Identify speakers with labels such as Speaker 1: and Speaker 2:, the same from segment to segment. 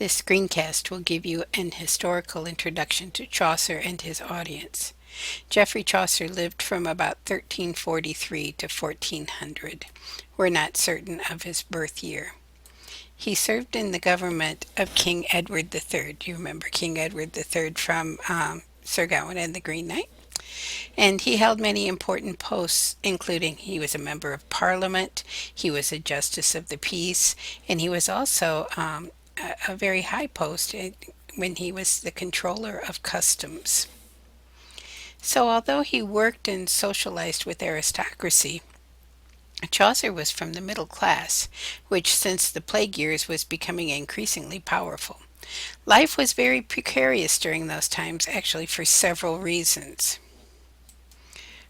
Speaker 1: This screencast will give you an historical introduction to Chaucer and his audience. Geoffrey Chaucer lived from about 1343 to 1400. We're not certain of his birth year. He served in the government of King Edward III. You remember King Edward III from Sir Gawain and the Green Knight? And he held many important posts, including he was a member of Parliament, he was a Justice of the Peace, and he was also a very high post when he was the Controller of Customs. So, although he worked and socialized with aristocracy, Chaucer was from the middle class, which since the plague years was becoming increasingly powerful. Life was very precarious during those times, actually, for several reasons.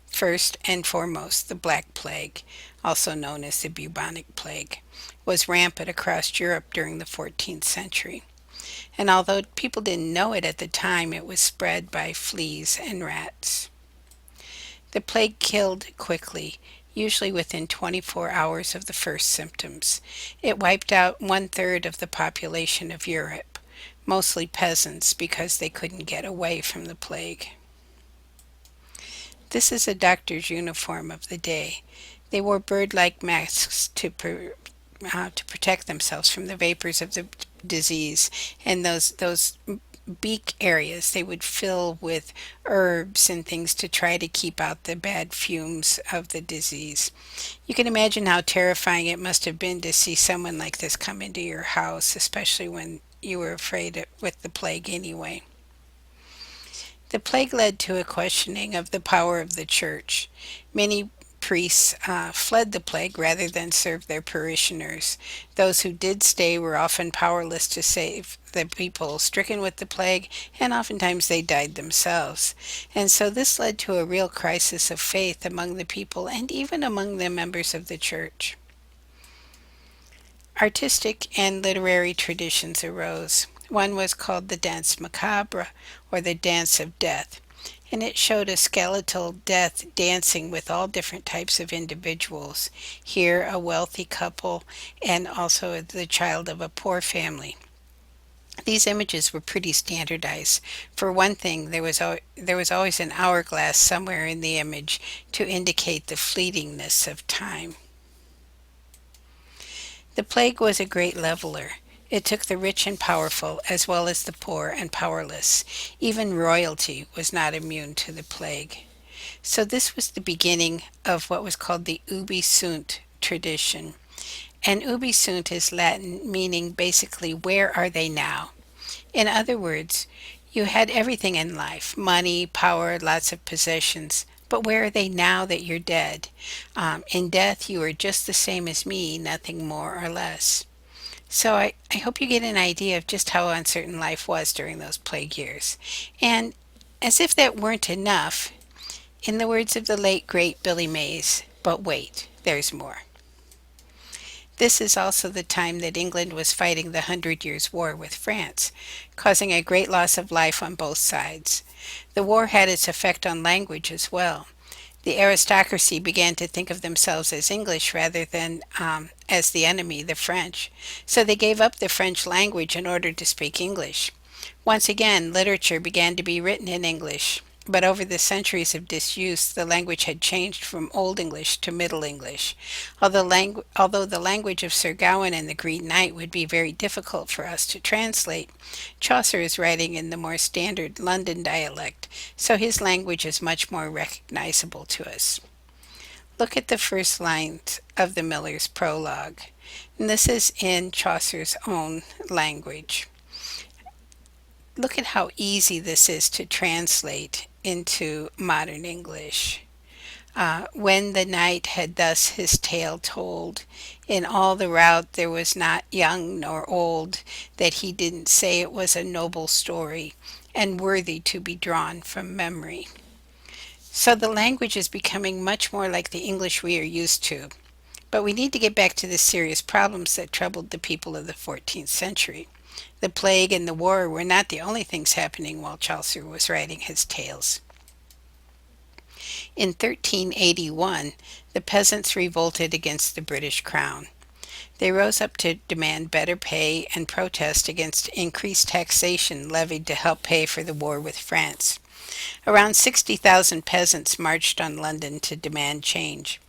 Speaker 1: First and foremost, the Black Plague, also known as the bubonic plague, was rampant across Europe during the 14th century. And although people didn't know it at the time, it was spread by fleas and rats. The plague killed quickly, usually within 24 hours of the first symptoms. It wiped out one-third of the population of Europe, mostly peasants because they couldn't get away from the plague. This is a doctor's uniform of the day. They wore bird-like masks to protect themselves from the vapors of the disease, and those beak areas they would fill with herbs and things to try to keep out the bad fumes of the disease. You can imagine how terrifying it must have been to see someone like this come into your house, especially when you were with the plague anyway. The plague led to a questioning of the power of the church. Many priests fled the plague rather than serve their parishioners. Those who did stay were often powerless to save the people stricken with the plague, and oftentimes they died themselves. And so this led to a real crisis of faith among the people and even among the members of the church. Artistic and literary traditions arose. One was called the Danse Macabre, or the Dance of Death, and it showed a skeletal death dancing with all different types of individuals. Here, a wealthy couple, and also the child of a poor family. These images were pretty standardized. For one thing, there was always an hourglass somewhere in the image to indicate the fleetingness of time. The plague was a great leveler. It took the rich and powerful as well as the poor and powerless. Even royalty was not immune to the plague. So this was the beginning of what was called the ubi sunt tradition. And ubi sunt is Latin, meaning basically, where are they now? In other words, you had everything in life, money, power, lots of possessions. But where are they now that you're dead? In death, you are just the same as me, nothing more or less. So I hope you get an idea of just how uncertain life was during those plague years. And as if that weren't enough, in the words of the late great Billy Mays, but wait, there's more. This is also the time that England was fighting the Hundred Years' War with France, causing a great loss of life on both sides. The war had its effect on language as well. The aristocracy began to think of themselves as English rather than as the enemy, the French. So they gave up the French language in order to speak English. Once again, literature began to be written in English, but over the centuries of disuse, the language had changed from Old English to Middle English. Although the language of Sir Gawain and the Green Knight would be very difficult for us to translate, Chaucer is writing in the more standard London dialect, so his language is much more recognizable to us. Look at the first lines of the Miller's prologue. And this is in Chaucer's own language. Look at how easy this is to translate into modern English. When the knight had thus his tale told, in all the rout there was not young nor old, that he didn't say it was a noble story, and worthy to be drawn from memory. So the language is becoming much more like the English we are used to. But we need to get back to the serious problems that troubled the people of the 14th century. The plague and the war were not the only things happening while Chaucer was writing his tales. In 1381, the peasants revolted against the British crown. They rose up to demand better pay and protest against increased taxation levied to help pay for the war with France. Around 60,000 peasants marched on London to demand change.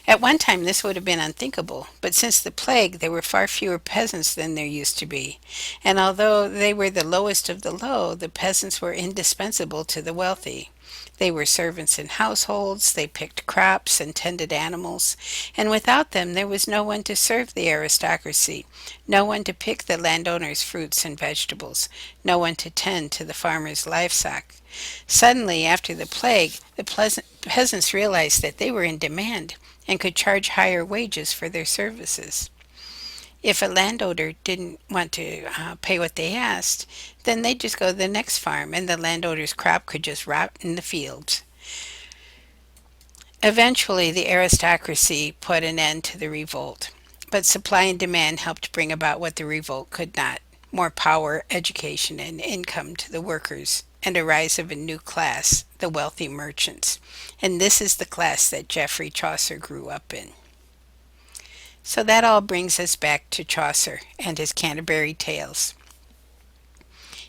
Speaker 1: At one time, this would have been unthinkable, but since the plague, there were far fewer peasants than there used to be. And although they were the lowest of the low, the peasants were indispensable to the wealthy. They were servants in households, they picked crops and tended animals, and without them there was no one to serve the aristocracy, no one to pick the landowner's fruits and vegetables, no one to tend to the farmer's livestock. Suddenly, after the plague, the peasants realized that they were in demand and could charge higher wages for their services. If a landowner didn't want to pay what they asked, then they'd just go to the next farm and the landowner's crop could just rot in the fields. Eventually, the aristocracy put an end to the revolt, but supply and demand helped bring about what the revolt could not: more power, education, and income to the workers, and a rise of a new class, the wealthy merchants. And this is the class that Geoffrey Chaucer grew up in. So that all brings us back to Chaucer and his Canterbury Tales.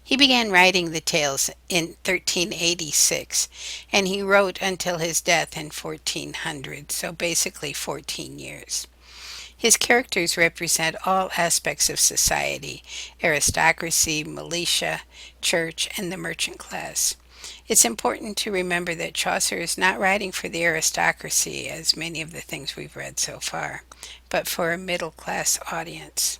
Speaker 1: He began writing the tales in 1386, and he wrote until his death in 1400, so basically 14 years. His characters represent all aspects of society: aristocracy, militia, church, and the merchant class. It's important to remember that Chaucer is not writing for the aristocracy, as many of the things we've read so far, but for a middle class audience.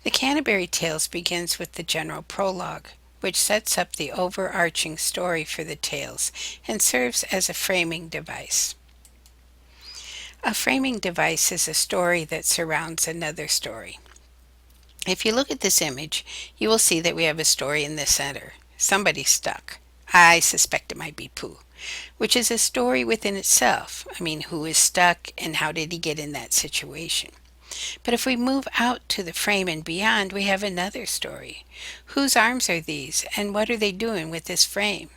Speaker 1: The Canterbury Tales begins with the general prologue, which sets up the overarching story for the tales and serves as a framing device. A framing device is a story that surrounds another story. If you look at this image, you will see that we have a story in the center. Somebody's stuck. I suspect it might be Pooh, which is a story within itself. I mean, who is stuck and how did he get in that situation? But if we move out to the frame and beyond, we have another story. Whose arms are these, and what are they doing with this frame?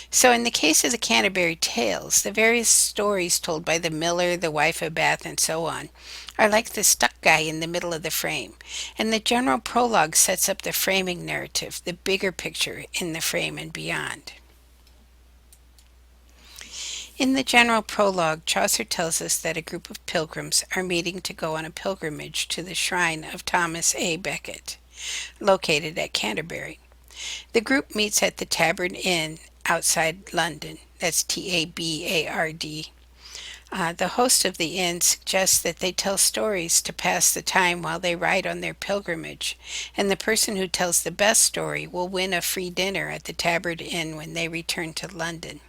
Speaker 1: So in the case of the Canterbury Tales, the various stories told by the miller, the wife of Bath, and so on, are like the stuck guy in the middle of the frame. And the general prologue sets up the framing narrative, the bigger picture in the frame and beyond. In the general prologue, Chaucer tells us that a group of pilgrims are meeting to go on a pilgrimage to the shrine of Thomas A. Becket, located at Canterbury. The group meets at the Tabard Inn outside London. That's Tabard. The host of the inn suggests that they tell stories to pass the time while they ride on their pilgrimage, and the person who tells the best story will win a free dinner at the Tabard Inn when they return to London.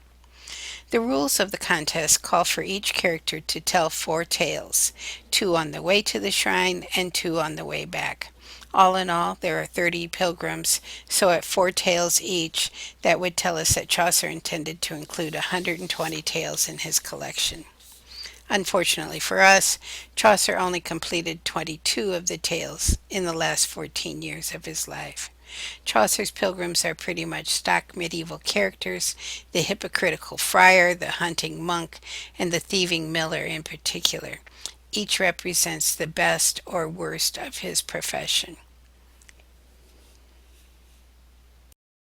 Speaker 1: The rules of the contest call for each character to tell 4 tales, 2 on the way to the shrine and 2 on the way back. All in all, there are 30 pilgrims, so at 4 tales each, that would tell us that Chaucer intended to include 120 tales in his collection. Unfortunately for us, Chaucer only completed 22 of the tales in the last 14 years of his life. Chaucer's pilgrims are pretty much stock medieval characters: the hypocritical friar, the hunting monk, and the thieving miller in particular. Each represents the best or worst of his profession.